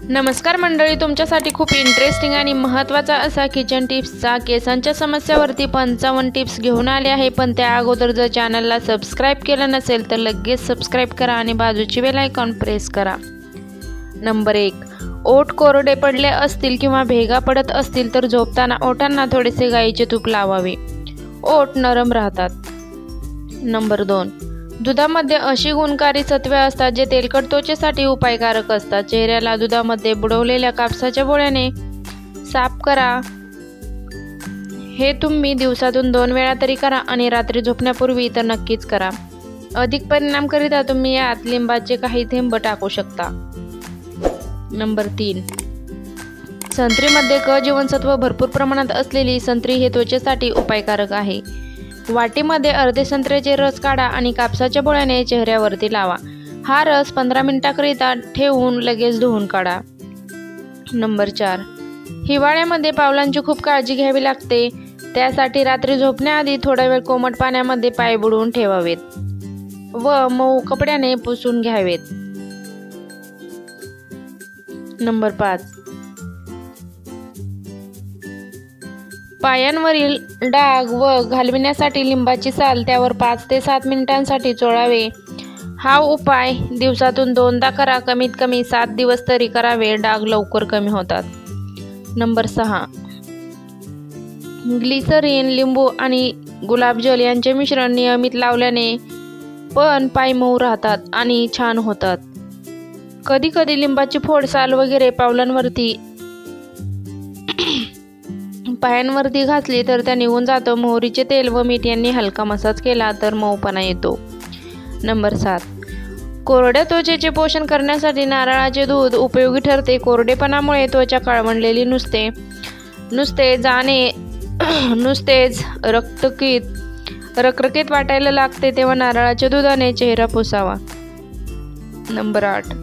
नमस्कार मंडळी, तुमच्यासाठी खूप इंटरेस्टिंग आणि महत्त्वाचा असा किचन टिप्सचा केसांच्या समस्यावरती 55 टिप्स घेऊन आले आहे। पण त्या अगोदर जर चॅनलला सबस्क्राईब केलं नसेल तर लगेच सबस्क्राईब करा आणि बाजूची बेल आयकॉन प्रेस करा। नंबर 1, ओठ कोरडे पडले असतील किंवा भेगा पडत असतील तर झोपताना ओठांना थोडेसे गाईचे तूप लावावे, ओठ नरम राहतात। नंबर 2, दुधामध्ये अशी गुणकारी सत्वे असतात जे तेलकट त्वचेसाठी उपायकारक असतात। चेहऱ्याला दुधामध्ये बुडवलेल्या कापसाच्या बोळ्याने साफ करा। हे तुम्ही दिवसातून 2 वेळा तरी करा आणि रात्री झोपण्यापूर्वी तर नक्कीच करा। अधिक परिणामकरिता तुम्ही यात लिंबाचे काही थेंब टाकू शकता। नंबर 3, संत्रीमध्ये क जीवनसत्व भरपूर प्रमाणात असलेली संत्री हे त्वचेसाठी उपायकारक आहे। वाटीमध्ये अर्धे संत्र्याचे रस काढा आणि कापसाच्या बोळ्याने चेहऱ्यावरती लावा। हा रस 15 मिनिटांकरिता ठेवून लगेच धुवून काढा। नंबर 4, हिवाळ्यामध्ये पावलांची खूप काळजी घ्यावी लागते। त्यासाठी रात्री झोपण्याआधी थोडा वेळ कोमट पाण्यामध्ये पाय बुडवून ठेवावेत व मऊ कपड्याने पुसून घ्यावेत। नंबर 5, पायांवरील डाग व घालविण्यासाठी लिंबाची साल त्यावर 5 ते 7 मिनिटांसाठी चोळावे। हा उपाय दिवसातून 2दा करा, कमीत कमी 7 दिवस तरी करावे, डाग लवकर कमी होतात। नंबर 6, ग्लिसरीन, लिंबू आणि गुलाबजल यांचे मिश्रण नियमित लावल्याने पण पाय मऊ राहतात आणि छान होतात। कधी कधी लिंबाची फोड, साल वगैरे पायांवरती घासली तर त्या निघून जातं। मोहरीचे तेल व मीठ यांनी हलका मसाज केला तर मऊपणा येतो। नंबर 7, कोरड्या त्वचेचे पोषण करण्यासाठी नारळाचे दूध उपयोगी ठरते। कोरडेपणामुळे त्वचा काळवंडलेली नुसतेच रखरखीत वाटायला लागते, तेव्हा नारळाच्या दुधाने चेहरा पुसावा। नंबर 8,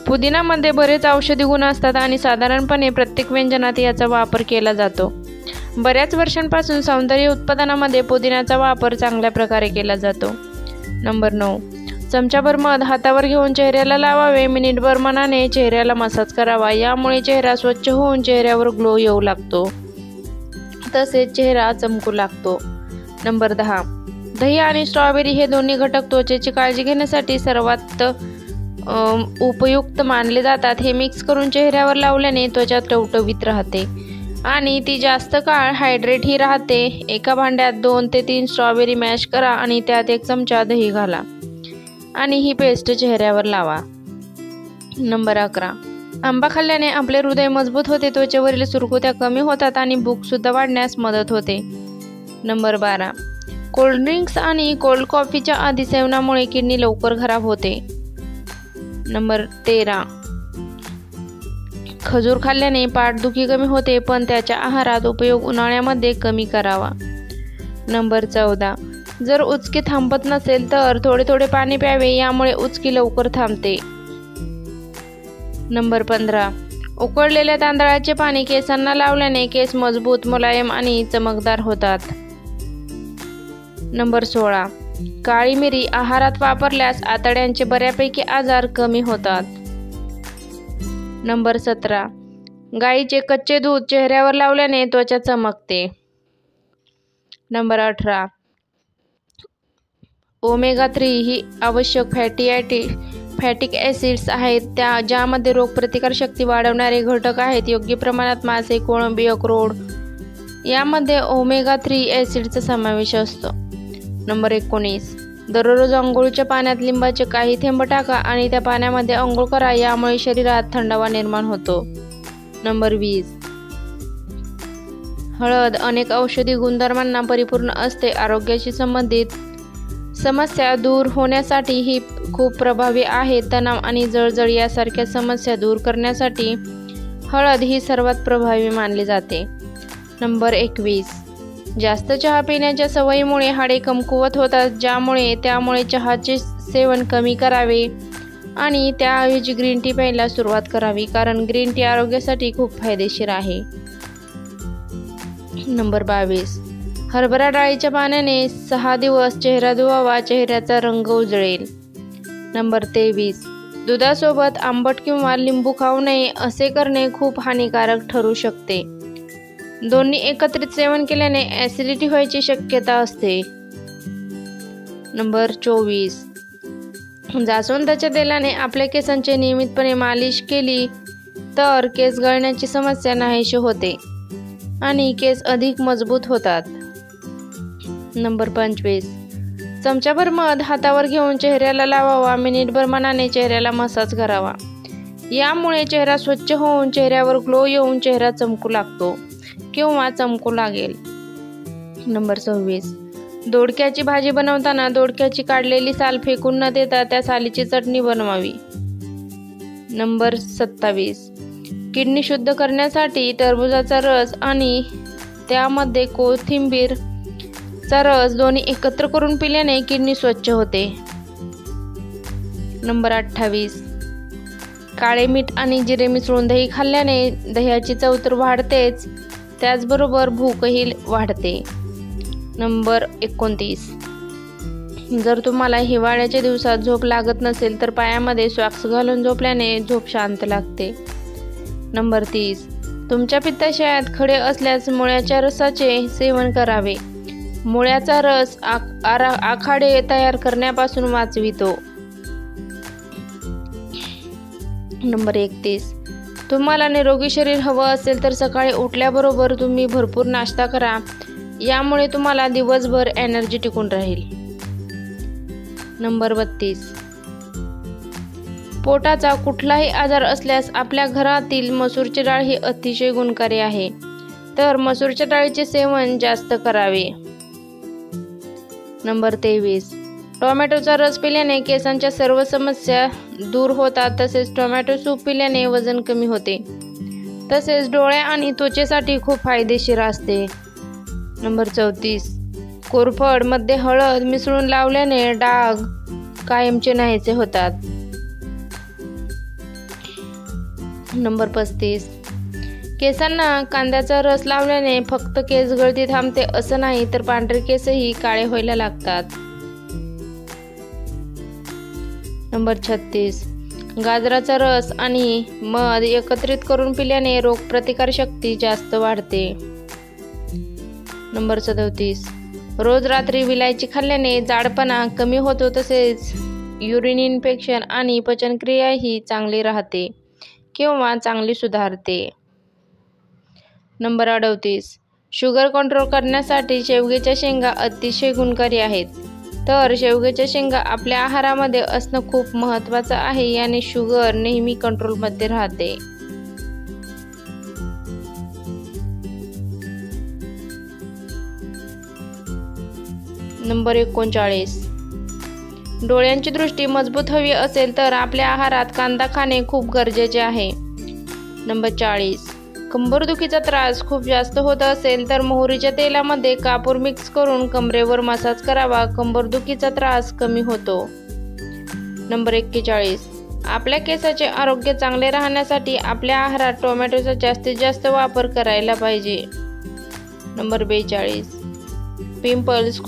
पुदिनामध्ये बरेच औषधी गुण असतात आणि साधारणपणे प्रत्येक व्यंजनात याचा वापर केला जातो। बऱ्याच वर्षांपासून सौंदर्य उत्पादनामध्ये पुदिन्याचा वापर चांगल्या प्रकारे केला जातो। नंबर 9, चमचाभर मध हातावर घेऊन चेहऱ्याला लावावे। मिनिटभर मनाने चेहऱ्याला मसाज करावा। यामुळे चेहरा स्वच्छ होऊन चेहऱ्यावर ग्लो येऊ लागतो, तसेच चेहरा चमकू लागतो। नंबर 10, दही आणि स्ट्रॉबेरी हे दोन्ही घटक त्वचेची काळजी घेण्यासाठी सर्वात उपयुक्त मानले जातात। हे मिक्स करून चेहऱ्यावर लावल्याने त्वचा टवटवीत राहते आणि ती जास्त काळ हायड्रेटही राहते। एका भांड्यात 2 ते 3 स्ट्रॉबेरी मॅश करा आणि त्यात 1 चमचा दही घाला आणि ही पेस्ट चेहऱ्यावर लावा। नंबर 11, आंबा खाल्ल्याने आपले हृदय मजबूत होते, त्वचेवरील सुरकुत्या कमी होतात आणि भूक सुद्धा वाढण्यास मदत होते। नंबर 12, कोल्ड्रिंक्स आणि कोल्ड कॉफीच्या आधी सेवनामुळे किडनी लवकर खराब होते। नंबर 13, खजूर खाल्ल्याने पाठदुखी कमी होते, पण त्याच्या आहारात उपयोग उन्हाळ्यामध्ये कमी करावा। नंबर 14, जर उचकी थांबत नसेल तर थोडे पाणी प्यावे, यामुळे उचकी लवकर थांबते। नंबर 15, उकळलेल्या तांदळाचे पाणी केसांना लावल्याने केस मजबूत, मुलायम आणि चमकदार होतात। नंबर 16, काळी मिरी आहारात वापरल्यास आतड्यांचे बऱ्यापैकी आजार कमी होतात। नंबर 17, गाईचे कच्चे दूध चेहऱ्यावर लावल्याने त्वचा चमकते। नंबर 18, ओमेगा 3 ही आवश्यक फॅटिक ॲसिड्स आहेत, ज्यामध्ये रोगप्रतिकार शक्ती वाढवणारे घटक आहेत। योग्य प्रमाणात मासे, कोळंबी, अक्रोड यामध्ये ओमेगा 3 ॲसिडचा समावेश असतो। नंबर 19, दररोज अंघोळीच्या पाण्यात लिंबाचे काही थेंब टाका आणि त्या पाण्यामध्ये अंघोळ करा, यामुळे शरीरात थंडावा निर्माण होतो। नंबर 20, हळद अनेक औषधी गुणधर्मांना परिपूर्ण असते। आरोग्याशी संबंधित समस्या दूर होण्यासाठी ही खूप प्रभावी आहे। तणाव आणि जळजळ यासारख्या समस्या दूर करण्यासाठी हळद ही सर्वात प्रभावी मानली जाते। नंबर 21, जास्त चहा पिण्याच्या सवयीमुळे हाडे कमकुवत होतात, त्यामुळे चहाचे सेवन कमी करावे आणि त्याऐवजी ग्रीन टी प्यायला सुरुवात करावी, कारण ग्रीन टी आरोग्यासाठी खूप फायदेशीर आहे। नंबर 22, हरभरा डाळीच्या पाण्याने 6 दिवस चेहरा धुवावा, चेहऱ्याचा रंग उजळेल। नंबर 23, दुधासोबत आंबट किंवा लिंबू खाऊ नये असे करणे खूप हानिकारक ठरू शकते. दोन्ही एकत्रित सेवन केल्याने ॲसिडिटी व्हायची शक्यता असते. नंबर 24. जास्वंदाच्या तेलाने आपल्या केसांची नियमितपणे मालिश केली तर केस गळण्याची समस्या नाहीशी होते आणि केस अधिक मजबूत होतात. नंबर 25. चमचाभर मध हातावर घेऊन चेहऱ्याला लावावा. मिनिटभर मनाने चेहऱ्याला मसाज करावा. यामुळे चेहरा स्वच्छ होऊन चेहऱ्यावर ग्लो येऊन चेहरा चमकू लागतो किंवा चमकू लागेल. नंबर 26. दोडक्याची भाजी बनवताना दोडक्याची काढलेली साल फेकून न देता त्या सालीची चटणी बनवावी. नंबर 27. किडनी शुद्ध करण्यासाठी टरबूजाचा रस आणि त्यामध्ये कोथिंबीरचा रस दोन्ही एकत्र करून पिल्याने किडनी स्वच्छ होते. नंबर 28. काळे मीठ आणि जिरे मिसळून दही खाल्ल्याने दह्याची चव तर वाढतेच, त्याचबरोबर भूकही वाढते. नंबर 29. जर तुम्हाला हिवाळ्याच्या दिवसात झोप लागत नसेल तर पायामध्ये सॉक्स घालून झोपल्याने झोप शांत लागते. नंबर 30. तुमच्या पित्ताशयात खडे असल्यास मुळ्याच्या रसाचे सेवन करावे. मुळ्याचा रस आखाडे तयार करण्यापासून वाचवितो. नंबर 31. तुम्हाला निरोगी शरीर हवं असेल तर सकाळी उठल्याबरोबर तुम्ही भरपूर नाश्ता करा. यामुळे तुम्हाला दिवसभर एनर्जी टिकून राहील. नंबर 32. पोटाचा कुठलाही आजार असल्यास आपल्या घरातील मसूरची डाळ ही अतिशय गुणकारी आहे, तर मसूरच्या डाळीचे सेवन जास्त करावे. नंबर 23. टोमॅटोचा रस पिल्याने केसांच्या सर्व समस्या दूर होतात. तसेच टोमॅटो सूप पिल्याने वजन कमी होते. तसेच डोळे आणि त्वचेसाठी खूप फायदेशीर असते. नंबर 34. कोरफड मध्ये हळद मिसळून लावल्याने डाग कायमचे नाहीसे होतात. नंबर 35. केसांना कांद्याचा रस लावल्याने फक्त केस गळती थांबते असं नाही, तर पांढरे केसही काळे व्हायला लागतात. नंबर 36. गाजराचा रस आणि मध एकत्रित करून पिल्याने रोगप्रतिकार शक्ती जास्त वाढते. नंबर 37. रोज रात्री विलायची खाल्ल्याने जाडपणा कमी होतो. तसेच युरिन इन्फेक्शन आणि पचनक्रिया ही चांगली राहते किंवा चांगली सुधारते. नंबर 38. शुगर कंट्रोल करण्यासाठी शेवग्याच्या शेंगा अतिशय गुणकारी आहेत, तर शेवग्याच्या शेंगा आपल्या आहारामध्ये असणं खूप महत्त्वाचं आहे. याने शुगर नेहमी कंट्रोलमध्ये राहते. नंबर 39. डोळ्यांची दृष्टी मजबूत हवी असेल तर आपल्या आहारात कांदा खाणे खूप गरजेचे आहे. नंबर 40. कंबरदुखीचा त्रास खूप जास्त होत असेल तर मोहरीच्या तेलामध्ये कापूर मिक्स करून कमरेवर मसाज करावा. कंबरदुखीचा त्रास कमी होतो. नंबर 41. आपल्या केसाचे आरोग्य चांगले राहण्यासाठी आपल्या आहारात टोमॅटोचा जास्तीत जास्त वापर करायला पाहिजे. नंबर 42. पिंपल्सचा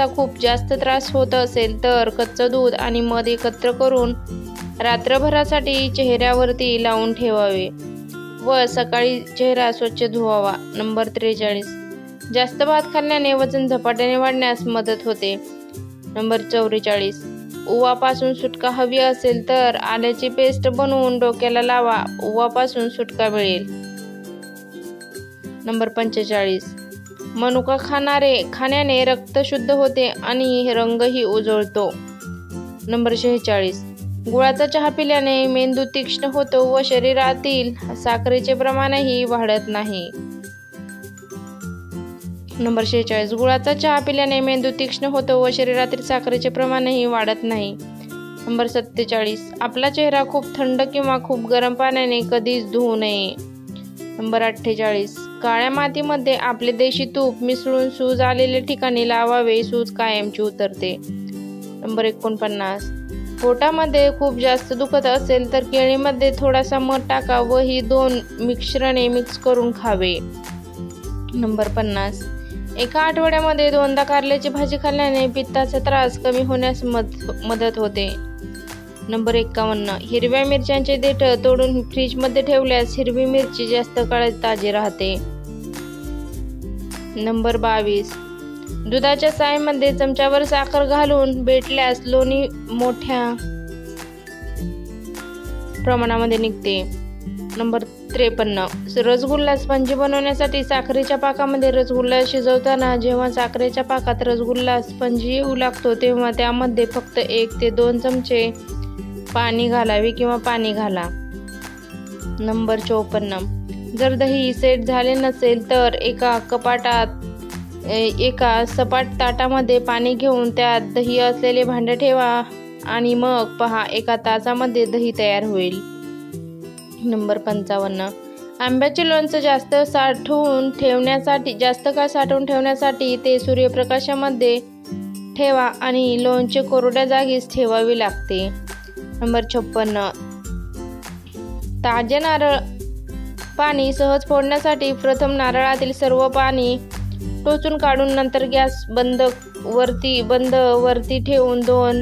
खूप जास्त त्रास होत असेल तर कच्चं दूध आणि मध एकत्र करून रात्रभरासाठी चेहऱ्यावरती लावून ठेवावे व सकाळी चेहरा स्वच्छ धुवावा. नंबर 43. जास्त भात खाल्ल्याने वजन झपाट्याने वाढण्यास मदत होते. नंबर 44. उवापासून सुटका हवी असेल तर आल्याची पेस्ट बनवून डोक्याला लावा. उवापासून सुटका मिळेल. नंबर 45. मनुका खाण्याने रक्त शुद्ध होते आणि रंगही उजळतो. नंबर 46. गुळाचा चहा पिल्याने मेंदू तीक्ष्ण होतो व शरीरातील साखरेचे प्रमाणही वाढत नाही. नंबर 46. गुळाचा चहा पिल्याने मेंदू तीक्ष्ण होतो व शरीरातील साखरेचे प्रमाणही वाढत नाही. नंबर 47. आपला चेहरा खूप थंड किंवा खूप गरम पाण्याने कधीच धुवू नये. नंबर 48. काळ्या मातीमध्ये आपले देशी तूप मिसळून सूज आलेल्या ठिकाणी लावावे. सूज कायमची उतरते. नंबर 49. पोटामध्ये खूप जास्त दुखत असेल तर केळीमध्ये थोडासा मध टाका व ही दोन मिश्रणे मिक्स करून खावे. नंबर 50. एका आठवड्यामध्ये 2दा कारल्याची भाजी खाल्ल्याने पित्ताचा त्रास कमी होण्यास मदत होते. नंबर 51. हिरव्या मिरच्यांचे देठं तोडून फ्रीजमध्ये ठेवल्यास हिरवी मिरची जास्त काळ ताजी राहते. नंबर 22. दुधाच्या सायमध्ये चमच्यावर साखर घालून बेटल्यास लोणी मोठ्या प्रमाणामध्ये निघते. नंबर 53. रसगुल्ला स्पंजी बनवण्यासाठी साखरेच्या पाकामध्ये रसगुल्ला शिजवताना जेव्हा साखरेच्या पाकात रसगुल्ला स्पंजी येऊ लागतो तेव्हा त्यामध्ये फक्त 1 ते 2 चमचे पाणी घालावे किंवा पाणी घाला. नंबर 54. जर दही सेट झाले नसेल तर एका सपाट ताटामध्ये पाणी घेऊन त्यात दही असलेले भांडे ठेवा आणि मग पहा 1 तासामध्ये दही तयार होईल. नंबर 55. आंब्याचे लोणचं जास्त काळ साठवून ठेवण्यासाठी ते सूर्यप्रकाशामध्ये ठेवा आणि लोणचे कोरड्या जागीच ठेवावे लागते. नंबर 56. ताजे नारळ पाणी सहज फोडण्यासाठी प्रथम नारळातील सर्व पाणी टोचून काढून नंतर गॅस बंद वरती ठेवून 2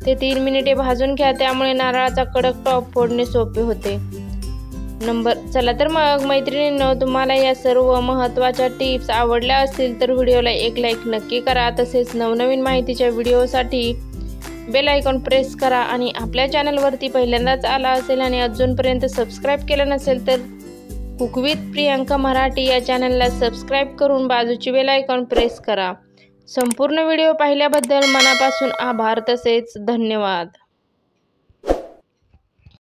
ते 3 मिनिटे भाजून घ्या. त्यामुळे नारळाचा कडक टॉप फोडणे सोपे होते. चला तर मग मैत्रिणींनो, तुम्हाला या सर्व महत्त्वाच्या टिप्स आवडल्या असतील तर व्हिडिओला एक लाईक नक्की करा. तसेच नवनवीन माहितीच्या व्हिडिओसाठी बेल आयकॉन प्रेस करा आणि आपल्या चॅनलवरती पहिल्यांदाच आला असेल आणि अजूनपर्यंत सबस्क्राईब केलं नसेल तर कुक विथ प्रियांका मराठी या चॅनलला सबस्क्राईब करून बाजूची बेल आयकॉन प्रेस करा. संपूर्ण व्हिडिओ पाहिल्याबद्दल मनापासून आभार. तसेच धन्यवाद.